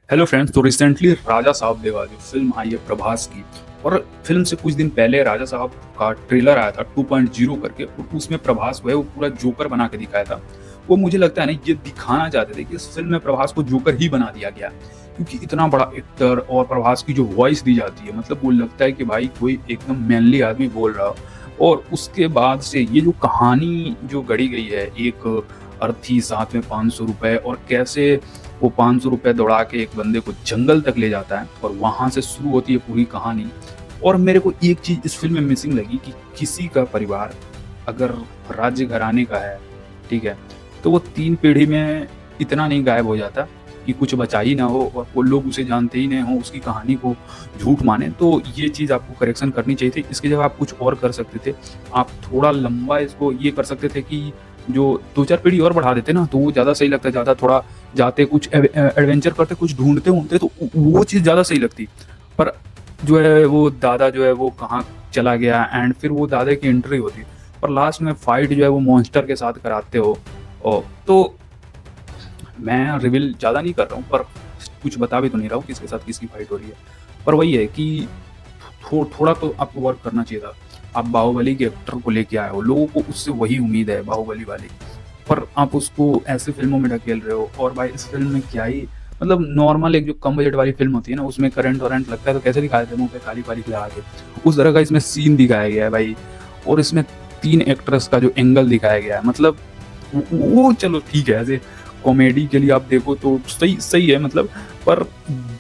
Hello friends. तो recently राजा साहब देवा जो फिल्म आई है प्रभास की, और फिल्म से कुछ दिन पहले राजा साहब का ट्रेलर आया था 2.0 करके, और उसमें प्रभास को है वो पूरा जोकर बना के दिखाया था। वो मुझे लगता है ना, ये दिखाना चाहते थे कि इस फिल्म में प्रभास को जोकर ही बना दिया गया, क्योंकि इतना बड़ा एक्टर और प्रभास की जो वॉइस दी जाती है, मतलब वो लगता है कि भाई कोई एकदम मैनली आदमी बोल रहा हो। और उसके बाद से ये जो कहानी जो गढ़ी गई है, एक अर्थी साथ में 500 रुपए, और कैसे वो 500 रुपए दौड़ा के एक बंदे को जंगल तक ले जाता है, और वहां से शुरू होती है पूरी कहानी। और मेरे को एक चीज इस फिल्म में मिसिंग लगी कि किसी का परिवार अगर राज्य घराने का है, ठीक है, तो वो 3 पीढ़ी में इतना नहीं गायब हो जाता कि कुछ बचा ही ना हो और वो लोग उसे जानते ही नहीं हो, उसकी कहानी को झूठ माने। तो ये चीज़ आपको करेक्शन करनी चाहिए थी। इसकी जगह आप कुछ और कर सकते थे। आप थोड़ा लंबा इसको ये कर सकते थे कि जो 2-4 पीढ़ी और बढ़ा देते ना, तो वो ज़्यादा सही लगता। ज़्यादा थोड़ा जाते, कुछ एडवेंचर करते, कुछ ढूंढते ढूंढते, तो वो चीज़ ज़्यादा सही लगती। पर जो है वो दादा जो है वो कहाँ चला गया, एंड फिर वो दादा की एंट्री होती, पर लास्ट में फाइट जो है वो मॉन्स्टर के साथ कराते हो। और तो मैं रिवील ज़्यादा नहीं कर रहा हूँ, पर कुछ बता भी तो नहीं रहा हूँ किसके साथ किसकी फाइट हो रही है। पर वही है कि थोड़ा तो आपको वर्क करना चाहिए था। आप बाहुबली के एक्टर को लेके आए हो, लोगों को उससे वही उम्मीद है बाहुबली वाली, पर आप उसको ऐसे फिल्मों में ढकेल रहे हो। और भाई इस फिल्म में क्या ही, मतलब नॉर्मल एक जो कम बजट वाली फिल्म होती है ना, उसमें करंट वरेंट लगता है तो कैसे दिखाए थे, मुंह पे काली पाली लगा के, उस तरह का इसमें सीन दिखाया गया है भाई। और इसमें 3 एक्ट्रेस का जो एंगल दिखाया गया है, मतलब वो चलो ठीक है, ऐसे कॉमेडी के लिए आप देखो तो सही सही है, मतलब। पर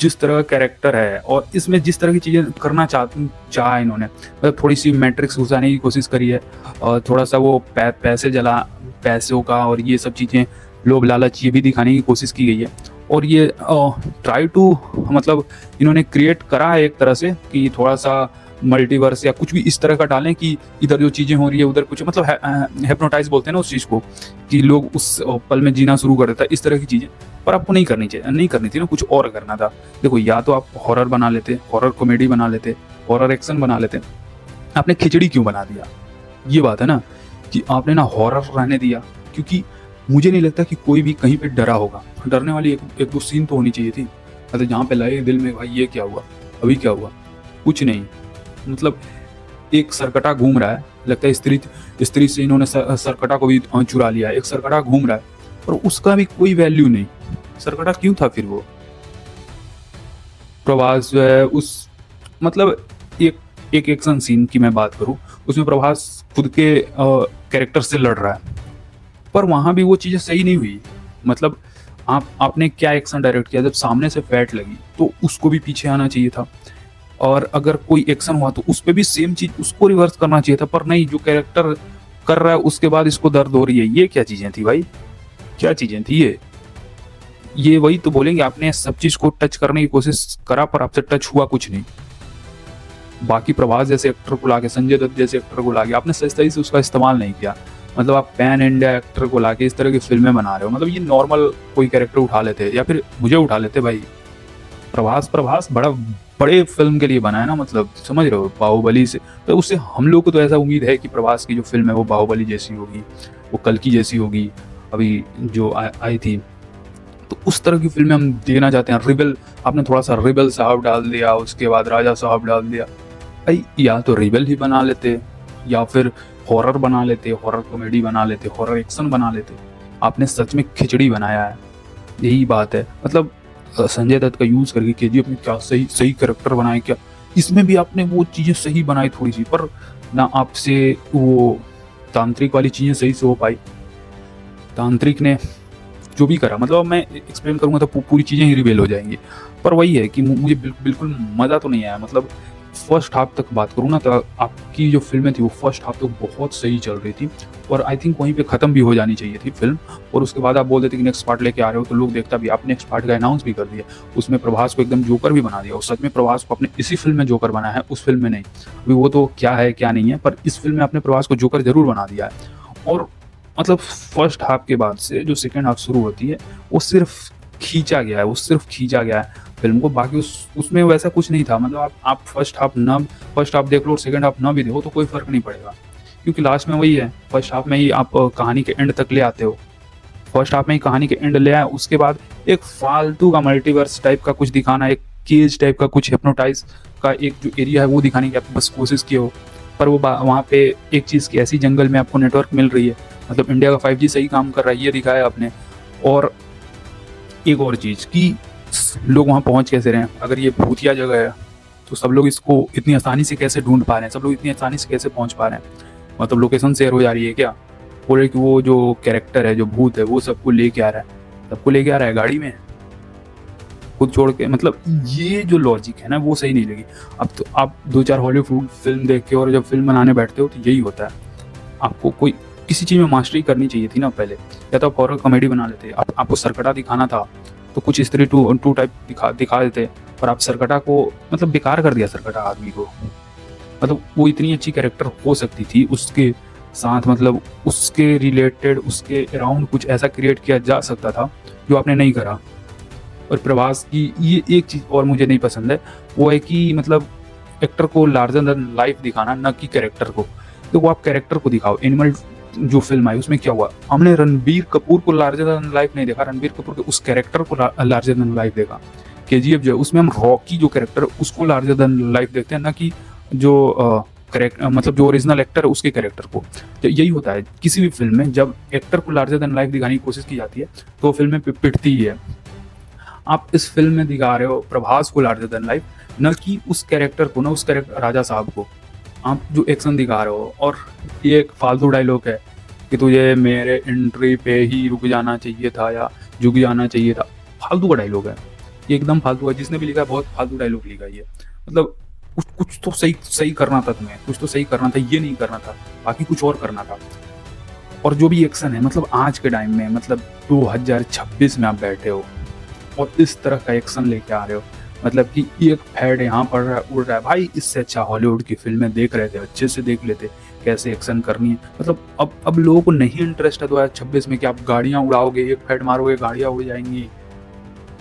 जिस तरह का कैरेक्टर है और इसमें जिस तरह की चीज़ें करना चाहा इन्होंने, मतलब थोड़ी सी मैट्रिक्स घुसाने की कोशिश करी है, और थोड़ा सा वो पैसों का और ये सब चीज़ें, लोभ लालच, ये भी दिखाने की कोशिश की गई है। और ये ट्राई टू, मतलब इन्होंने क्रिएट करा है एक तरह से कि थोड़ा सा मल्टीवर्स या कुछ भी इस तरह का डालें कि इधर जो चीज़ें हो रही है उधर कुछ, मतलब हेप्नोटाइज बोलते हैं ना उस चीज़ को, कि लोग उस पल में जीना शुरू कर देता है, इस तरह की चीज़ें। पर आपको नहीं करनी थी ना, कुछ और करना था। देखो, या तो आप हॉरर बना लेते, हॉरर कॉमेडी बना लेते, हॉरर एक्शन बना लेते। आपने खिचड़ी क्यों बना दिया? ये बात है ना, कि आपने ना हॉरर रहने दिया, क्योंकि मुझे नहीं लगता कि कोई भी कहीं पे डरा होगा। डरने वाली एक दो सीन तो होनी चाहिए थी, मतलब जहाँ पे लगे दिल में भाई ये क्या हुआ, अभी क्या हुआ, कुछ नहीं। मतलब एक सरकटा घूम रहा है, लगता है स्त्री से इन्होंने सरकटा को भी चुरा लिया है। एक सरकटा घूम रहा है और उसका भी कोई वैल्यू नहीं। सरकटा क्यों था फिर वो? प्रभास जो है उस, मतलब एक एक एक्शन सीन की मैं बात करूं, उसमें प्रभास खुद के कैरेक्टर से लड़ रहा है, पर वहां भी वो चीजें सही नहीं हुई। मतलब आपने क्या एक्शन डायरेक्ट किया, जब सामने से फैट लगी तो उसको भी पीछे आना चाहिए था, और अगर कोई एक्शन हुआ तो उस पे भी सेम चीज उसको रिवर्स करना चाहिए था। पर नहीं, जो कैरेक्टर कर रहा है उसके बाद इसको दर्द हो रही है। ये क्या चीजें थी भाई, क्या चीजें थी ये वही तो बोलेंगे, आपने सब चीज को टच करने की कोशिश करा पर आपसे टच हुआ कुछ नहीं। बाकी प्रभास जैसे एक्टर को लाके, संजय दत्त जैसे एक्टर को लाके आपने सही से उसका इस्तेमाल नहीं किया। मतलब आप पैन इंडिया एक्टर को लाके इस तरह की फिल्में बना रहे हो। मतलब ये नॉर्मल कोई कैरेक्टर उठा लेते या फिर मुझे उठा लेते भाई। प्रभास प्रभास बड़ा बड़े फिल्म के लिए बना है ना, मतलब समझ रहे हो, बाहुबली से। तो उससे हम लोग को तो ऐसा उम्मीद है कि प्रभास की जो फिल्म है वो बाहुबली जैसी होगी, वो कल्कि जैसी होगी, अभी जो आई थी। तो उस तरह की फिल्में हम देखना चाहते हैं। रिबल, आपने थोड़ा सा रिबल साहब डाल दिया, उसके बाद राजा साहब डाल दिया। भाई या तो रिबल ही बना लेते, या फिर हॉरर बना लेते, हॉरर कॉमेडी बना लेते, हॉरर एक्शन बना लेते। आपने सच में खिचड़ी बनाया है, यही बात है। मतलब संजय दत्त का यूज करके केजीएफ में क्या सही सही कैरेक्टर बनाए, क्या इसमें भी आपने वो चीजें सही बनाई थोड़ी सी, पर ना आपसे वो तांत्रिक वाली चीजें सही से हो पाई। तांत्रिक ने जो भी करा, मतलब मैं एक्सप्लेन करूंगा तो पूरी चीजें ही रिवेल हो जाएंगी। पर वही है कि मुझे बिल्कुल मजा तो नहीं आया। मतलब फर्स्ट हाफ तक बात करूँ ना, तो आपकी जो फिल्में थी वो फर्स्ट हाफ तक बहुत सही चल रही थी, और आई थिंक वहीं पे खत्म भी हो जानी चाहिए थी फिल्म। और उसके बाद आप बोल देते कि नेक्स्ट पार्ट लेके आ रहे हो, तो लोग देखता भी। आप नेक्स्ट पार्ट का अनाउंस भी कर दिया, उसमें प्रभास को एकदम जोकर भी बना दिया। और सच में प्रभास को अपने इसी फिल्म में जोकर बना है, उस फिल्म में नहीं। अभी वो तो क्या है क्या नहीं है, पर इस फिल्म में आपने प्रभास को जोकर जरूर बना दिया है। और मतलब फर्स्ट हाफ के बाद से जो सेकेंड हाफ शुरू होती है, वो सिर्फ खींचा गया है, वो सिर्फ खींचा गया है फिल्म को। बाकी उसमें वैसा कुछ नहीं था। मतलब आप फर्स्ट हाफ देख लो और सेकंड हाफ ना भी देखो तो कोई फर्क नहीं पड़ेगा, क्योंकि लास्ट में वही है, फर्स्ट हाफ में ही आप कहानी के एंड तक ले आते हो। फर्स्ट हाफ में ही कहानी के एंड ले आए, उसके बाद एक फालतू का मल्टीवर्स टाइप का कुछ दिखाना, एक केज टाइप का कुछ हिप्नोटाइज का एक जो एरिया है वो दिखाने की आप बस कोशिश किए हो। पर वो वहाँ पे एक चीज़ की ऐसी जंगल में आपको नेटवर्क मिल रही है, मतलब इंडिया का 5G सही काम कर रहा है ये दिखाया आपने। और एक और चीज़ कि लोग वहाँ पहुँच कैसे रहे हैं, अगर ये भूतिया जगह है तो सब लोग इसको इतनी आसानी से कैसे ढूंढ पा रहे हैं, सब लोग इतनी आसानी से कैसे पहुँच पा रहे हैं, मतलब लोकेशन शेयर हो जा रही है क्या? बोल रहे कि वो जो कैरेक्टर है, जो भूत है, वो सबको लेके आ रहा है, सबको लेके आ रहा है गाड़ी में खुद छोड़ के, मतलब ये जो लॉजिक है ना वो सही नहीं लगी। अब तो आप 2-4 हॉलीवुड फिल्म देख के और जब फिल्म बनाने बैठते हो तो यही होता है, आपको कोई किसी चीज़ में मास्टरी करनी चाहिए थी ना पहले, या तो आप हॉरर कॉमेडी बना लेते, आपको सरकटा दिखाना था तो कुछ स्त्री टू टाइप दिखा देते, पर आप सरकटा को मतलब बेकार कर दिया सरकटा आदमी को। मतलब वो इतनी अच्छी कैरेक्टर हो सकती थी उसके साथ, मतलब उसके रिलेटेड उसके अराउंड कुछ ऐसा क्रिएट किया जा सकता था जो आपने नहीं करा। और प्रभास की ये एक चीज़ और मुझे नहीं पसंद है, वो है कि मतलब एक्टर को लार्जर देन लाइफ दिखाना, न कि कैरेक्टर को। तो वो आप कैरेक्टर को दिखाओ। एनिमल जो फिल्म आई उसमें क्या हुआ, हमने रणबीर कपूर को लार्जर देन लाइफ नहीं देखा, रणबीर कपूर के उस कैरेक्टर को लार्जर देन लाइफ देखा। KGF जो है उसमें हम रॉकी जो कैरेक्टर है उसको लार्जर देन लाइफ देखते हैं, ना कि जो मतलब जो ओरिजिनल एक्टर है उसके कैरेक्टर को। तो यही होता है किसी भी फिल्म में, जब एक्टर को लार्जर देन लाइफ दिखाने की कोशिश की जाती है तो फिल्म में पिटती ही है। आप इस फिल्म में दिखा रहे हो प्रभास को लार्जर देन लाइफ, न कि उस कैरेक्टर को, ना उस कैरेक्टर राजा साहब को। आप जो एक्शन दिखा रहे हो, और ये एक फालतू डायलॉग है कि तुझे मेरे एंट्री पे ही रुक जाना चाहिए था या झुक जाना चाहिए था, फालतू का डायलॉग है ये, एकदम फालतू है। जिसने भी लिखा है बहुत फालतू डायलॉग लिखा है ये। मतलब कुछ तो सही करना था तुम्हें, कुछ तो सही करना था, ये नहीं करना था, बाकी कुछ और करना था। और जो भी एक्शन है, मतलब आज के टाइम में, मतलब 2026 में आप बैठे हो और इस तरह का एक्शन लेके आ रहे हो, मतलब कि एक फैड यहाँ पड़ रहा है, उड़ रहा है। भाई इससे अच्छा हॉलीवुड की फिल्में देख रहे थे, अच्छे से देख लेते कैसे एक्शन करनी है। मतलब अब लोगों को नहीं इंटरेस्ट है 2026 में कि आप गाड़ियाँ उड़ाओगे, एक फैड मारोगे गाड़ियाँ उड़ जाएंगी,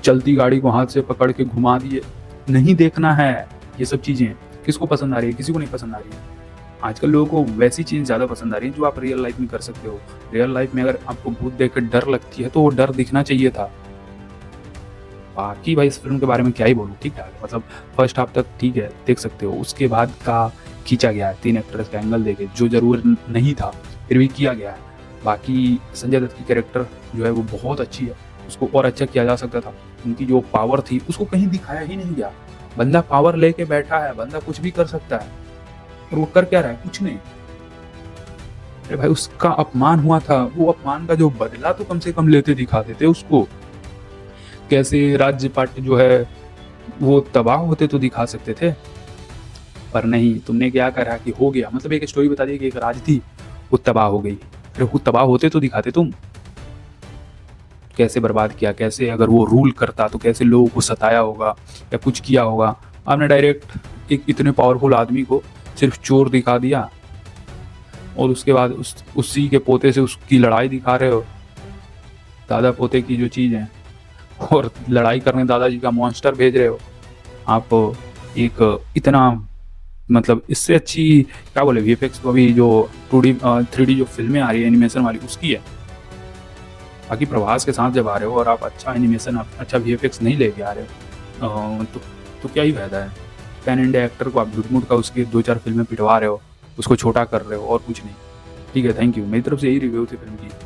चलती गाड़ी को हाथ से पकड़ के घुमा दिए। नहीं देखना है ये सब चीज़ें। किसको पसंद आ रही है? किसी को नहीं पसंद आ रही है। आजकल लोगों को वैसी चीज़ ज़्यादा पसंद आ रही है जो आप रियल लाइफ में कर सकते हो। रियल लाइफ में अगर आपको भूत देख कर डर लगती है तो वो डर दिखना चाहिए था। बाकी भाई इस फिल्म के बारे में क्या ही बोलूँ, ठीक है, मतलब फर्स्ट हाफ तक ठीक है देख सकते हो, उसके बाद का खींचा गया है 3 एक्टर्स का एंगल देके, जो जरूर नहीं था फिर भी किया गया है। बाकी संजय दत्त की कैरेक्टर जो है वो बहुत अच्छी है, उसको और अच्छा किया जा सकता था। उनकी जो पावर थी उसको कहीं दिखाया ही नहीं गया। बंदा पावर लेके बैठा है, बंदा कुछ भी कर सकता है, और वो कर क्या रहा है? कुछ नहीं। अरे भाई उसका अपमान हुआ था, वो अपमान का जो बदला तो कम से कम लेते दिखाते थे उसको। कैसे राज्य पार्टी जो है वो तबाह होते तो दिखा सकते थे, पर नहीं, तुमने क्या करा कि हो गया, मतलब एक स्टोरी बता दी कि एक राज थी वो तबाह हो गई। अरे वो तबाह होते तो दिखाते तुम, कैसे बर्बाद किया, कैसे अगर वो रूल करता तो कैसे लोगों को सताया होगा या कुछ किया होगा। आपने डायरेक्ट एक इतने पावरफुल आदमी को सिर्फ चोर दिखा दिया, और उसके बाद उसी के पोते से उसकी लड़ाई दिखा रहे हो, दादा पोते की जो चीज़ है, और लड़ाई करने दादाजी का मॉन्स्टर भेज रहे हो आप। एक इतना, मतलब इससे अच्छी क्या बोले, VFX तो अभी जो 2D 3D जो फिल्में आ रही है एनिमेशन वाली उसकी है। बाकी प्रभास के साथ जब आ रहे हो और आप अच्छा एनिमेशन, अच्छा VFX नहीं लेके आ रहे हो, तो क्या ही फायदा है। पैन इंडिया एक्टर को आप ढूंढ का उसकी 2-4 फिल्में पिटवा रहे हो, उसको छोटा कर रहे हो और कुछ नहीं। ठीक है, थैंक यू। मेरी तरफ से यही रिव्यू थी फिल्म की।